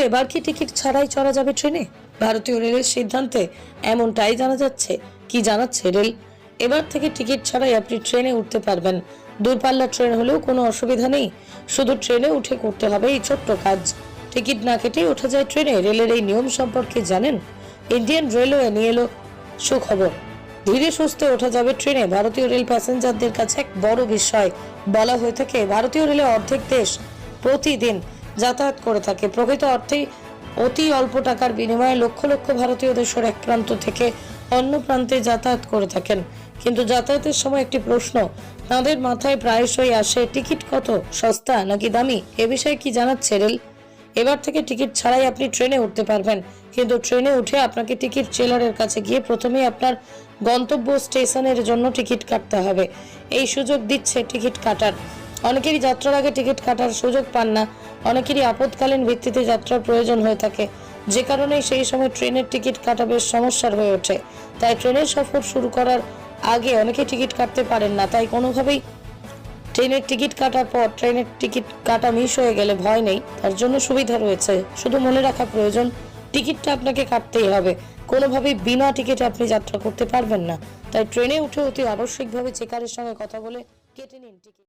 এবার কি টিকিট ছাড়াই চড়া যাবে ট্রেনে? ভারতীয় রেলের সিদ্ধান্তে এমনটাই জানা যাচ্ছে। কি জানাচ্ছে রেল? এবার থেকে টিকিট ছাড়াই আপনি ট্রেনে উঠতে পারবেন। দূরপাল্লার ট্রেন হলেও কোনো অসুবিধা নেই, শুধু ট্রেনে উঠে করতে হবে এই ছোট্ট কাজ। টিকিট না কেটেই ওঠা যায় ট্রেনে। রেলের এই নিয়ম সম্পর্কে জানেন? ইন্ডিয়ান রেলওয়ে নিয়ে এলো সুখবর। ধীরে সুস্থে ওঠা যাবে ট্রেনে। ভারতীয় রেল প্যাসেঞ্জারদের কাছে এক বড় বিষয়। বলা হয়ে থাকে ভারতীয় রেলে অর্ধেক দেশ প্রতিদিন যাতায়াত করে থাকে। প্রকৃত অর্থেই অতি অল্প টাকার বিনিময়ে লক্ষ লক্ষ ভারতীয় দেশের এক প্রান্ত থেকে অন্য প্রান্তে যাতায়াত করে থাকেন। কিন্তু যাতায়াতের সময় একটি প্রশ্ন তাদের মাথায় প্রায়শই আসে, টিকিট কত, সস্তা নাকি দামি? এ বিষয়ে কি জানাচ্ছে রেল? এবার থেকে টিকিট ছাড়াই আপনি ট্রেনে উঠতে পারবেন, কিন্তু ট্রেনে উঠে আপনাকে টিকিট সেলারের কাছে গিয়ে প্রথমেই আপনার গন্তব্য স্টেশনের জন্য টিকিট কাটতে হবে। এই সুযোগ দিচ্ছে টিকিট কাটার। অনেকেরই যাত্রার আগে টিকিট কাটার সুযোগ পান না। অনেকেরই আপৎকালীন ভিত্তিতে যাত্রার প্রয়োজন হয়ে থাকে, যে কারণে সেই সময় ট্রেনের টিকিট কাটা বেশ সমস্যার হয়ে ওঠে। তাই ট্রেনের সফর শুরু করার আগে অনেকে টিকিট কাটতে পারেন না। তাই কোনোভাবেই ট্রেনের টিকিট কাটার পর ট্রেনের টিকিট কাটা মিস হয়ে গেলে ভয় নেই, তার জন্য সুবিধা রয়েছে। শুধু মনে রাখা প্রয়োজন, টিকিটটা আপনাকে কাটতেই হবে। কোনোভাবেই বিনা টিকিটে আপনি যাত্রা করতে পারবেন না। তাই ট্রেনে উঠে অতি আবশ্যিকভাবে চেকারের সঙ্গে কথা বলে কেটে নিন টিকিট।